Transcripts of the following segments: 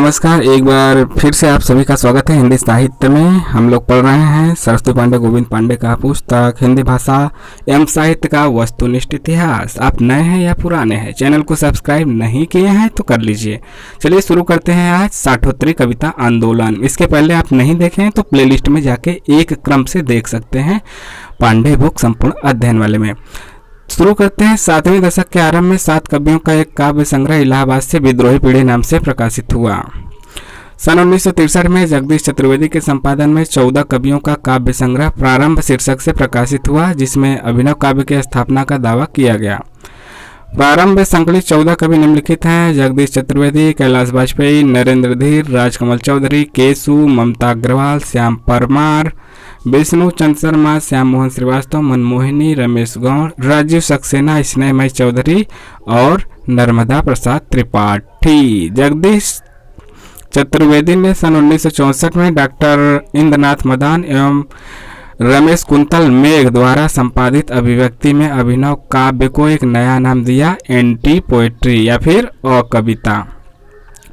नमस्कार, एक बार फिर से आप सभी का स्वागत है। हिंदी साहित्य में हम लोग पढ़ रहे हैं सरस्वती पांडे गोविंद पांडे का पुस्तक हिंदी भाषा एवं साहित्य का वस्तुनिष्ठ इतिहास। आप नए हैं या पुराने हैं, चैनल को सब्सक्राइब नहीं किए हैं तो कर लीजिए। चलिए शुरू करते हैं आज साठोत्तरी कविता आंदोलन। इसके पहले आप नहीं देखे हैं तो प्लेलिस्ट में जाके एक क्रम से देख सकते हैं, पांडे बुक संपूर्ण अध्ययन वाले में। शुरू करते हैं। 7वें दशक के आरंभ में 7 कवियों का एक काव्य संग्रह इलाहाबाद से विद्रोही पीढ़ी नाम से प्रकाशित हुआ। सन 1963 में जगदीश चतुर्वेदी के संपादन में 14 कवियों का काव्य संग्रह प्रारंभ शीर्षक से प्रकाशित हुआ, जिसमें अभिनव काव्य की स्थापना का दावा किया गया। प्रारंभ में संकलित 14 कवि निम्नलिखित हैं: जगदीश चतुर्वेदी, कैलाश बाजपेयी, नरेंद्र धीर, राजकमल चौधरी, केशु, ममता अग्रवाल, श्याम परमार, विष्णु चंद्र शर्मा, श्याम मोहन श्रीवास्तव, मनमोहिनी, रमेश गौड़, राजीव सक्सेना, स्नेहमय चौधरी और नर्मदा प्रसाद त्रिपाठी। जगदीश चतुर्वेदी ने सन 1964 में डॉक्टर इंद्रनाथ मदान एवं रमेश कुंतल मेघ द्वारा संपादित अभिव्यक्ति में अभिनव काव्य को एक नया नाम दिया, एंटी पोएट्री या फिर अकविता।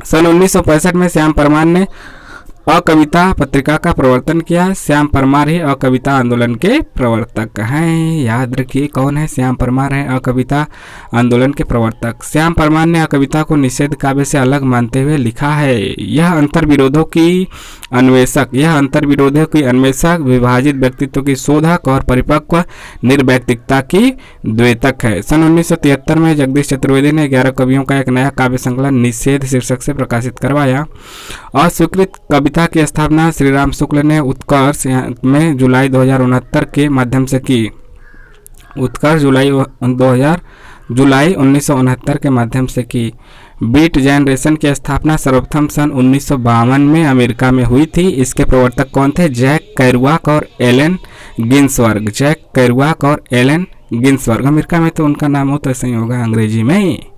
सन 1965 में श्याम परमार ने अकविता पत्रिका का प्रवर्तन किया। श्याम परमार ही अकविता आंदोलन के प्रवर्तक हैं। याद रखिए कौन है, श्याम परमार है अकविता आंदोलन के प्रवर्तक। श्याम परमार ने अकविता को निषेध काव्य से अलग मानते हुए लिखा है। यह अंतर्विरोधों की अन्वेषक, विभाजित व्यक्तित्व की शोधक और परिपक्व निर्वैयक्तिकता की द्योतक है। सन 1973 में जगदीश चतुर्वेदी ने 11 कवियों का एक नया काव्य संकलन निषेध शीर्षक से प्रकाशित करवाया। अस्वीकृत कविता की स्थापना श्री राम शुक्ल ने उत्कर्ष में जुलाई 2069 के माध्यम से की। उत्कर्ष जुलाई 1969 के माध्यम से की। बीट जनरेशन की स्थापना सर्वप्रथम सन 1952 में अमेरिका में हुई थी। इसके प्रवर्तक कौन थे? जैक केरुआक और एलन गिन्सबर्ग। जैक केरुआक और एलन गिन्सबर्ग। अमेरिका में तो उनका नाम हो तो ऐसे ही होगा अंग्रेजी में।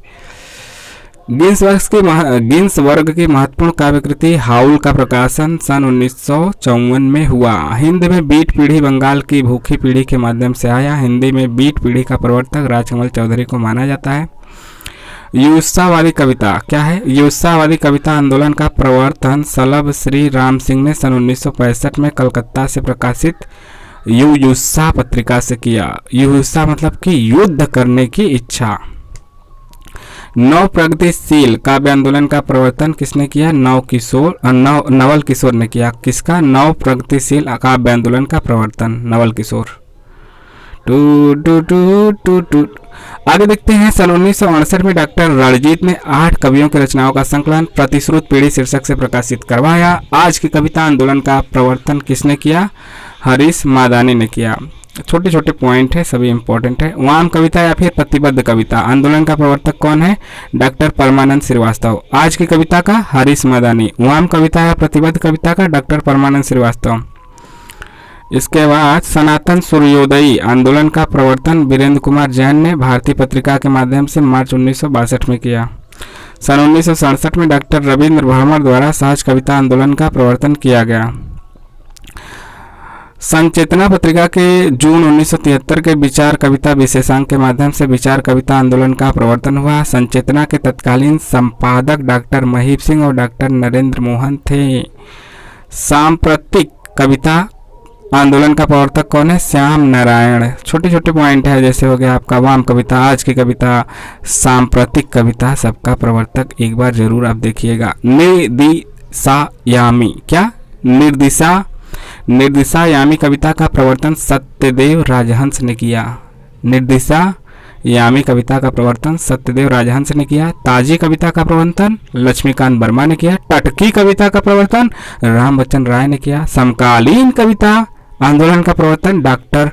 गिन्सबर्ग की महत्वपूर्ण काव्यकृति हाउल का प्रकाशन सन 1954 में हुआ। हिंदी में बीट पीढ़ी बंगाल की भूखी पीढ़ी के माध्यम से आया। हिंदी में बीट पीढ़ी का प्रवर्तक राजकमल चौधरी को माना जाता है। युत्सावादी कविता क्या है? युत्सावादी कविता आंदोलन का प्रवर्तन सलभ श्री राम सिंह ने सन 1965 में कलकत्ता से प्रकाशित युयुत्सा पत्रिका से किया। युयुत्सा मतलब कि युद्ध करने की इच्छा। नव प्रगतिशील काव्य आंदोलन का प्रवर्तन किसने किया? नवल किशोर ने किया। किसका? नव प्रगतिशील काव्य आंदोलन का प्रवर्तन नवल किशोर। आगे देखते हैं। सन 1968 में डॉक्टर रणजीत ने 8 कवियों की रचनाओं का संकलन प्रतिश्रुत पीढ़ी शीर्षक से प्रकाशित करवाया। आज की कविता आंदोलन का प्रवर्तन किसने किया? हरीश मादानी ने किया। छोटे छोटे पॉइंट है, सभी इंपॉर्टेंट है। वाम कविता या फिर प्रतिबद्ध कविता आंदोलन का प्रवर्तक कौन है? डॉक्टर परमानंद श्रीवास्तव। आज की कविता का हरीश मादानी। वाम कविता या प्रतिबद्ध कविता का डॉक्टर परमानंद श्रीवास्तव। इसके बाद सनातन सूर्योदयी आंदोलन का प्रवर्तन वीरेंद्र कुमार जैन ने भारतीय पत्रिका के माध्यम से मार्च 1962 में किया। सन 1967 में डॉक्टर रविंद्र भरमर द्वारा सहज कविता आंदोलन का प्रवर्तन किया गया। संचेतना पत्रिका के जून 1973 के विचार कविता विशेषांक के माध्यम से विचार कविता आंदोलन का प्रवर्तन हुआ। संचेतना के तत्कालीन संपादक डॉक्टर महीप सिंह और डॉक्टर नरेंद्र मोहन थे। सांप्रतिक कविता आंदोलन का प्रवर्तक कौन है? श्याम नारायण। छोटे छोटे पॉइंट है, जैसे हो गया आपका वाम कविता, आज की कविता, सांप्रतिक कविता, सबका प्रवर्तक एक बार जरूर आप देखिएगा। निर्दिशायामी क्या? निर्दिशायामी कविता का प्रवर्तन सत्यदेव राजहंस ने किया। निर्दिशायामी कविता का प्रवर्तन सत्यदेव राजहंस ने किया। ताजी कविता का प्रवर्तन लक्ष्मीकांत वर्मा ने किया। टटकी कविता का प्रवर्तन राम बच्चन राय ने किया। समकालीन कविता आंदोलन का प्रवर्तन डॉक्टर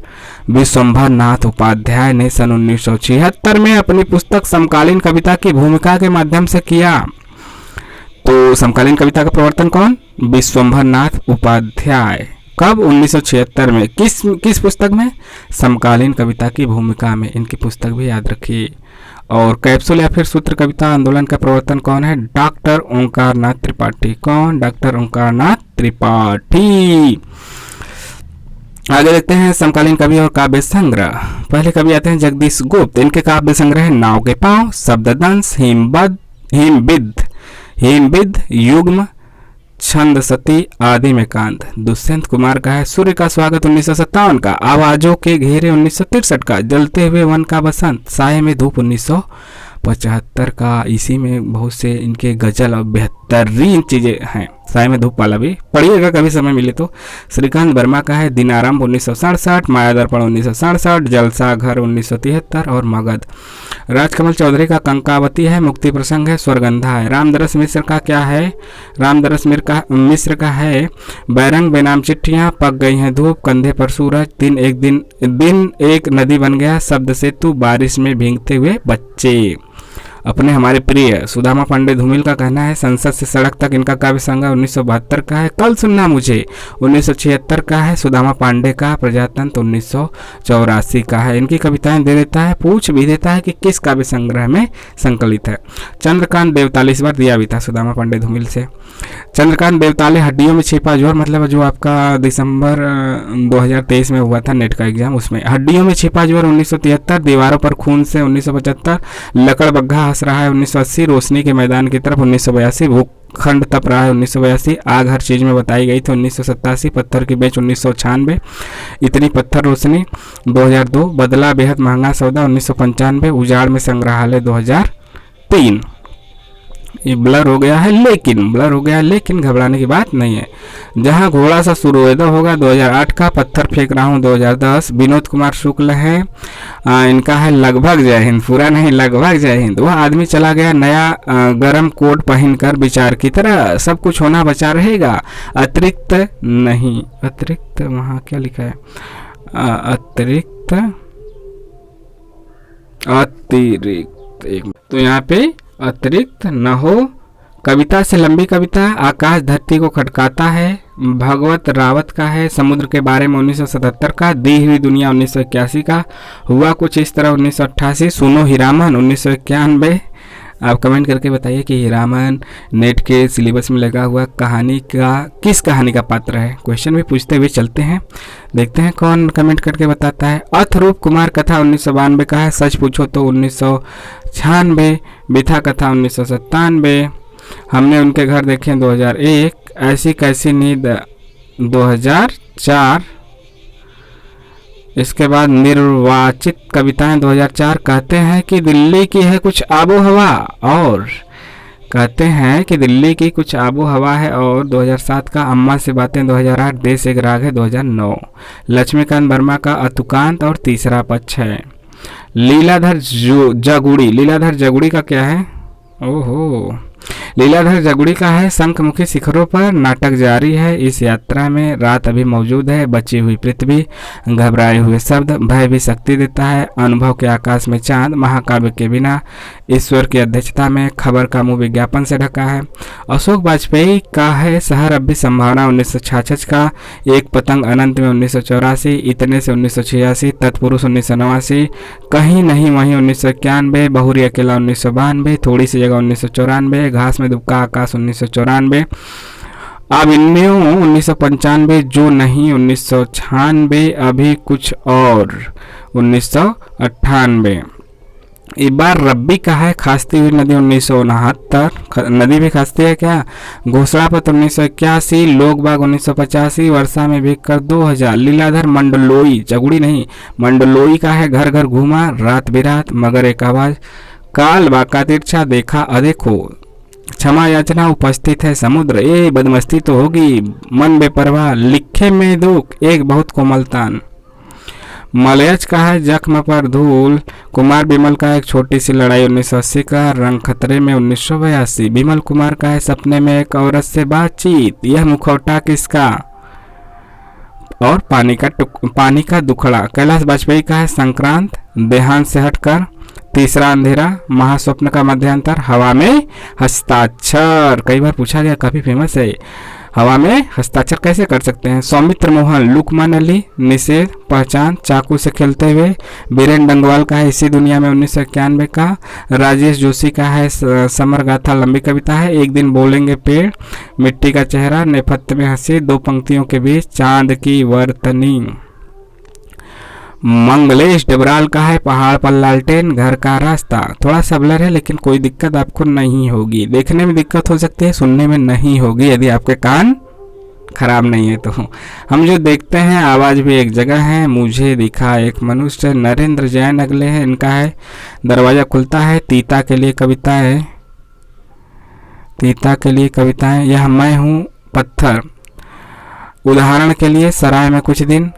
विश्वंभर नाथ उपाध्याय ने सन 1976 में अपनी पुस्तक समकालीन कविता की भूमिका के माध्यम से किया। तो समकालीन कविता का प्रवर्तन कौन? विश्वंभर नाथ उपाध्याय। कब? 1976 में। किस पुस्तक में? समकालीन कविता की भूमिका में। इनकी पुस्तक भी याद रखिए। और कैप्सूल या फिर सूत्र कविता आंदोलन का प्रवर्तन कौन है? डॉक्टर ओंकारनाथ त्रिपाठी। कौन? डॉक्टर ओंकारनाथ त्रिपाठी। आगे देखते हैं समकालीन कवि और काव्य संग्रह। पहले कवि आते हैं जगदीश गुप्त। इनके काव्य संग्रह नाव के पांव, शब्ददंश, हिमबिद, हेमविद, युग्म, छंद सती, आदि में कांत। दुष्यंत कुमार का है सूर्य का स्वागत 1957 का, आवाजों के घेरे 1963 का, जलते हुए वन का बसंत, साये में धूप 1975 का। इसी में बहुत से इनके गजल और बेहतरीन चीज़ें हैं। साये में धूप वाला भी पढ़िएगा कभी समय मिले तो। श्रीकांत वर्मा का है दिन आरंभ 1967, माया दर्पण 1967, जलसा घर 1973 और मगध। राजकमल चौधरी का कंकावती है, मुक्ति प्रसंग है, स्वर्गंधा है। रामदरस मिश्र का क्या है? रामदरस मिश्र का है बैरंग बेनाम चिट्ठियाँ, पक गई हैं धूप, कंधे पर सूरज, दिन एक नदी बन गया, शब्द सेतु, बारिश में भीगते हुए बच्चे। अपने हमारे प्रिय सुदामा पांडे धूमिल का कहना है संसद से सड़क तक इनका काव्य संग्रह 1972 का है। कल सुनना मुझे 1976 का है। सुदामा पांडे का प्रजातंत्र 1984 का है। इनकी कविताएं दे देता है, पूछ भी देता है कि किस काव्य संग्रह में संकलित है। चंद्रकांत देवताली, इस बार दिया भी था सुदामा पांडे धूमिल से। चंद्रकांत देवताली हड्डियों में छिपा जोर, मतलब जो आपका दिसंबर 2023 में हुआ था नेट का एग्जाम, उसमें हड्डियों में छिपा जोर 1973, दीवारों पर खून से 1975, लकड़ बग्घा हंस रहा है 1980, रोशनी के मैदान की तरफ 1982, भूखंड तप रहा है 1982, आग हर चीज में बताई गई थी 1987, पत्थर की बेच 1996, इतनी पत्थर रोशनी 2002, बदला बेहद महंगा सौदा 1995, उजाड़ में संग्रहालय 2003। ये ब्लर हो गया है लेकिन घबराने की बात नहीं है। जहां घोड़ा सा सूर्योदय होगा 2008 का, पत्थर फेंक रहा हूं 2010। विनोद कुमार शुक्ल है, इनका है लगभग जय हिंद, पूरा नहीं लगभग जय हिंद। वह आदमी चला गया नया गरम कोट पहनकर, विचार की तरह सब कुछ होना बचा रहेगा, अतिरिक्त नहीं। अतिरिक्त वहाँ क्या लिखा है? अतिरिक्त तो यहाँ पे अतिरिक्त न हो। कविता से लंबी कविता, आकाश धरती को खटकाता है, भगवत रावत का है। समुद्र के बारे में 1977 का, दी हुई दुनिया 1981 का, हुआ कुछ इस तरह 1988, सुनो हीरामन 1991। आप कमेंट करके बताइए कि हीरामन नेट के सिलेबस में लगा हुआ कहानी का किस कहानी का पात्र है। क्वेश्चन भी पूछते हुए चलते हैं, देखते हैं कौन कमेंट करके बताता है। अथरूप कुमार कथा 1992 का है। सच पूछो तो 1996, बिथा कथा 1997, हमने उनके घर देखे 2001, ऐसी कैसी नींद 2004, इसके बाद निर्वाचित कविताएं 2004। कहते हैं कि दिल्ली की है कुछ आबो हवा, और कहते हैं कि दिल्ली की कुछ आबो हवा है, और 2007 का अम्मा से बातें 2008, देश एक राग है 2009। लक्ष्मीकांत वर्मा का अतुकांत और तीसरा पक्ष है। लीलाधर जगुड़ी का क्या है? ओहो, लीलाधर जगुड़ी का है शंखमुखी शिखरों पर, नाटक जारी है, इस यात्रा में रात अभी मौजूद है, बची हुई पृथ्वी, घबराए हुए शब्द, भय भी शक्ति देता है, अनुभव के आकाश में चांद, महाकाव्य के बिना, ईश्वर की अध्यक्षता में, खबर का मुंह विज्ञापन से ढका है। अशोक वाजपेयी का है शहर अब भी संभावना 1966 का, एक पतंग अनंत में 1984, इतने से 1986, तत्पुरुष 1989, कहीं नहीं वहीं 1991, बहुरी अकेला 1992, थोड़ी सी जगह 1994, घास में दुबका आकाश 1994, अब इनमें 1995, जो नहीं 1996, अभी कुछ और 1998। एक बार रब्बी का है खांसती हुई नदी 1969, नदी भी खांसती है क्या? घोषणापत्र 1981, लोग बाग 1985, वर्षा में भीग कर 2000। लीलाधर मंडलोई, जगुड़ी नहीं, मंडलोई का है घर घर घूमा, रात बिरात, मगर एक आवाज, काल बाका तिरछा देखा अदेखो, क्षमा याचना उपस्थित है समुद्र, ए बदमस्ती तो होगी, मन बेपरवाह, लिखे में दुख, एक बहुत कोमलतान। मलयज का है जख्म पर धूल। कुमार बिमल का एक छोटी सी लड़ाई 1980 का, रंग खतरे में 1982। बिमल कुमार का है सपने में एक औरत से बातचीत, यह मुखौटा किसका? और पानी का दुखड़ा। कैलाश वाजपेयी का है संक्रांत, देहांत से हटकर, तीसरा अंधेरा, महास्वप्न का मध्यांतर, हवा में हस्ताक्षर, कई बार पूछा गया, काफी फेमस है। हवा में हस्ताक्षर कैसे कर सकते हैं? सौमित्र मोहन, लुकमान अली, निषेध, पहचान, चाकू से खेलते हुए। बीरेन डंगवाल का है इसी दुनिया में 1991 का। राजेश जोशी का है समर गाथा, लंबी कविता है। एक दिन बोलेंगे पेड़, मिट्टी का चेहरा, नेपथ्य में हंसी, दो पंक्तियों के बीच, चांद की वर्तनी। मंगलेश डबराल का है पहाड़ पर लालटेन घर का रास्ता। थोड़ा सा ब्लर है लेकिन कोई दिक्कत आपको नहीं होगी, देखने में दिक्कत हो सकती है, सुनने में नहीं होगी यदि आपके कान खराब नहीं है तो। हम जो देखते हैं आवाज़ भी एक जगह है। मुझे दिखा एक मनुष्य, नरेंद्र जैन अगले हैं, इनका है दरवाज़ा खुलता है। तीता के लिए कविता है, तीता के लिए कविताएं। यह मैं हूँ पत्थर, उदाहरण के लिए सराय में कुछ दिन।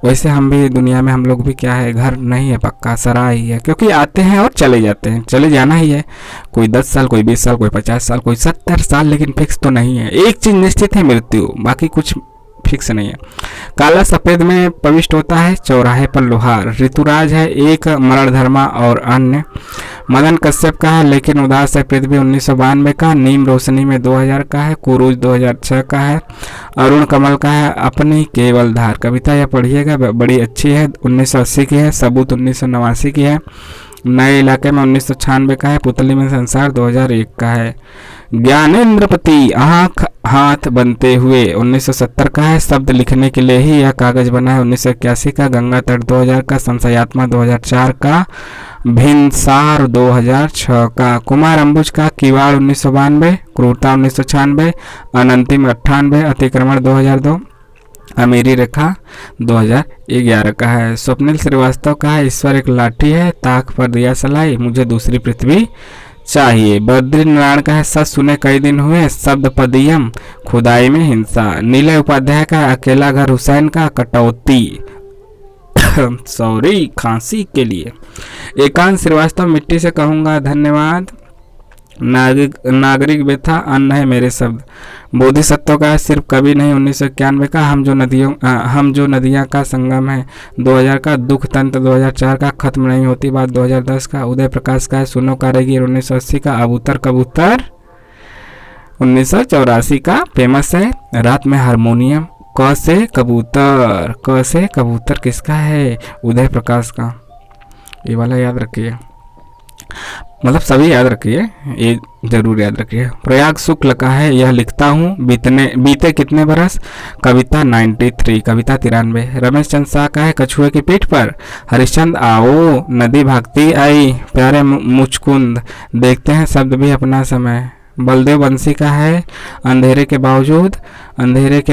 वैसे हम भी दुनिया में, हम लोग भी क्या है, घर नहीं है पक्का, सराय ही है, क्योंकि आते हैं और चले जाते हैं, चले जाना ही है। कोई 10 साल, कोई 20 साल, कोई 50 साल, कोई 70 साल, लेकिन फिक्स तो नहीं है। एक चीज़ निश्चित है, मृत्यु, बाकी कुछ फिक्स नहीं है। काला सफ़ेद में प्रविष्ट होता है, चौराहे पर लोहार। ऋतुराज है एक, मरणधर्मा और अन्य। मदन कश्यप का है लेकिन उदास है पृथ्वी 1992 का। नीम रोशनी में 2000 का है। कुरूज 2006 का है। अरुण कमल का है अपनी केवल धार। कविता यह पढ़िएगा, बड़ी अच्छी है, 1980 की है। सबूत 1989 की है। नए इलाके में 1996 का है। पुतली में संसार 2001 का है। ज्ञानेंद्रपति आँख हाथ बनते हुए 1970 का है। शब्द लिखने के लिए ही यह कागज बना है 1981 का। गंगा तट 2000 का। संशयात्मा 2004 का। भिनसार 2006 का। कुमार अंबुज का किवाड़ 1992। क्रूरता 1996। अनंतिम 98। अतिक्रमण 2002। अमीरी रेखा 2011 का है। स्वप्निल श्रीवास्तव का है ईश्वर एक लाठी है, ताक पर दिया सलाई, मुझे दूसरी पृथ्वी चाहिए। बद्रीनारायण का है सच सुने कई दिन हुए, शब्द पदियम खुदाई में हिंसा। नीलय उपाध्याय का अकेला घर हुसैन का कटौती सॉरी खांसी के लिए। एकांत श्रीवास्तव मिट्टी से कहूँगा धन्यवाद। नागरिक व्यथा अन्न है मेरे शब्द। बोधिसत्व का सिर्फ कभी नहीं 1991 का। हम जो नदियाँ का संगम है 2000 का। दुख तंत्र 2004 का। खत्म नहीं होती बात 2010 का। उदय प्रकाश का है सुनो कारीगिर 1980 का। अबूतर कबूतर 1984 का फेमस है। रात में हारमोनियम क से कबूतर, क से कबूतर किसका है, उदय प्रकाश का। ये वाला याद रखिए, मतलब सभी याद रखिए, ये जरूर याद रखिए। प्रयाग शुक्ल का है यह लिखता हूँ बीते कितने बरस। कविता 93। कविता 93। रमेश चंद शाह का है कछुए की पीठ पर। हरिश्चंद आओ नदी भागती आई, प्यारे मुचकुंद देखते हैं शब्द भी अपना समय। बलदेव बंसी का है अंधेरे के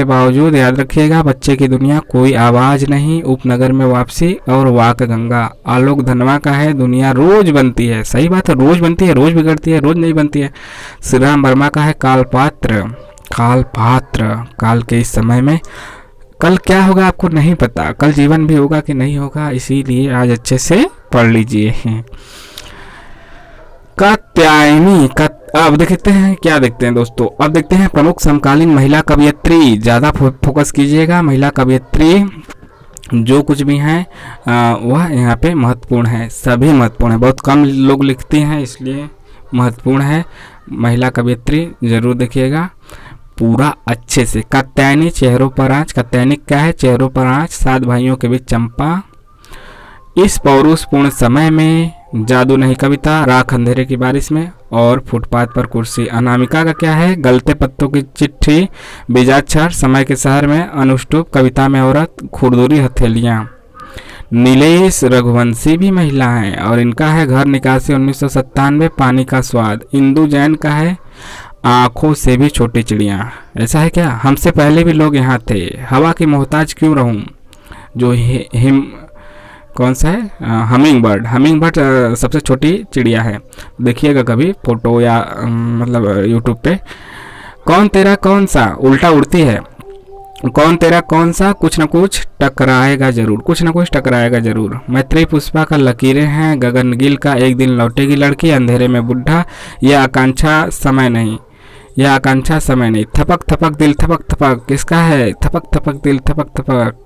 बावजूद याद रखिएगा। बच्चे की दुनिया कोई आवाज़ नहीं, उपनगर में वापसी और वाक गंगा। आलोक धनवा का है दुनिया रोज बनती है। सही बात है, रोज बनती है, रोज बिगड़ती है, रोज नहीं बनती है। श्री राम वर्मा का है काल पात्र। काल के इस समय में कल क्या होगा आपको नहीं पता, कल जीवन भी होगा कि नहीं होगा, इसीलिए आज अच्छे से पढ़ लीजिए। कात्यायनी का अब देखते हैं, क्या देखते हैं दोस्तों, अब देखते हैं प्रमुख समकालीन महिला कवयित्री। ज़्यादा फोकस कीजिएगा। महिला कवयित्री जो कुछ भी हैं वह यहाँ पे महत्वपूर्ण है, सभी महत्वपूर्ण है, बहुत कम लोग लिखती हैं इसलिए महत्वपूर्ण है। महिला कवयित्री जरूर देखिएगा पूरा अच्छे से। कात्यायनी चेहरों पर आँच। कात्यायनी क्या है, चेहरों पर आँच। 7 भाइयों के बीच चंपा। इस पौरुषपूर्ण समय में जादू नहीं कविता। राख अंधेरे की बारिश में और फुटपाथ पर कुर्सी। अनामिका का क्या है, गलते पत्तों की चिट्ठी। बीजाक्षर समय के शहर में। अनुष्टुप कविता में औरत। खुरदुरी हथेलियाँ। नीलेश रघुवंशी भी महिला हैं और इनका है घर निकासी 1997। पानी का स्वाद। इंदु जैन का है आँखों से भी छोटी चिड़ियाँ। ऐसा है क्या, हमसे पहले भी लोग यहाँ थे। हवा की मोहताज क्यों रहूँ, जो हिम कौन सा है, हमिंग बर्ड सबसे छोटी चिड़िया है। देखिएगा कभी फोटो या मतलब यूट्यूब पे। कौन तेरा कौन सा उल्टा उड़ती है। कौन तेरा कौन सा कुछ न कुछ टकराएगा जरूर, कुछ न कुछ टकराएगा जरूर। मैत्री पुष्पा का लकीरें हैं। गगनगिल का एक दिन लौटेगी लड़की। अंधेरे में बुढ़ा। यह आकांक्षा समय नहीं। थपक थपक दिल थपक थपक किसका है, थपक थपक दिल थपक थपक,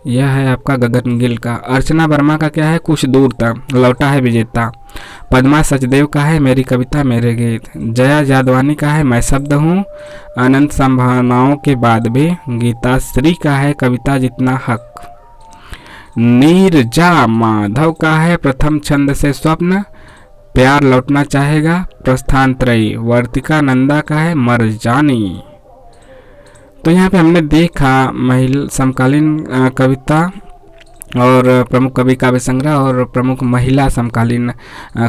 यह है आपका गगनगिल का। अर्चना वर्मा का क्या है, कुछ दूर तक। लौटा है विजेता। पद्मा सचदेव का है मेरी कविता मेरे गीत। जया जादवानी का है मैं शब्द हूँ। अनंत संभावनाओं के बाद भी। गीता श्री का है कविता जितना हक। नीरजा माधव का है प्रथम छंद से स्वप्न। प्यार लौटना चाहेगा प्रस्थानत्रयी। वर्तिका नंदा का है मर जानी। तो यहाँ पे हमने देखा महिला समकालीन कविता और प्रमुख कवि काव्य संग्रह और प्रमुख महिला समकालीन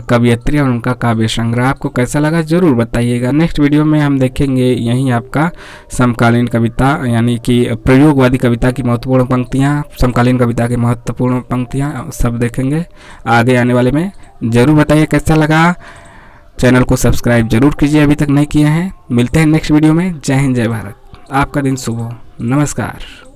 कवयित्री और उनका काव्य संग्रह। आपको कैसा लगा ज़रूर बताइएगा। नेक्स्ट वीडियो में हम देखेंगे यहीं आपका समकालीन कविता यानी कि प्रयोगवादी कविता की महत्वपूर्ण पंक्तियाँ, समकालीन कविता की महत्वपूर्ण पंक्तियाँ सब देखेंगे आगे आने वाले में। ज़रूर बताइए कैसा लगा। चैनल को सब्सक्राइब जरूर कीजिए अभी तक नहीं किए हैं। मिलते हैं नेक्स्ट वीडियो में। जय हिंद, जय भारत। आपका दिन शुभ हो। नमस्कार।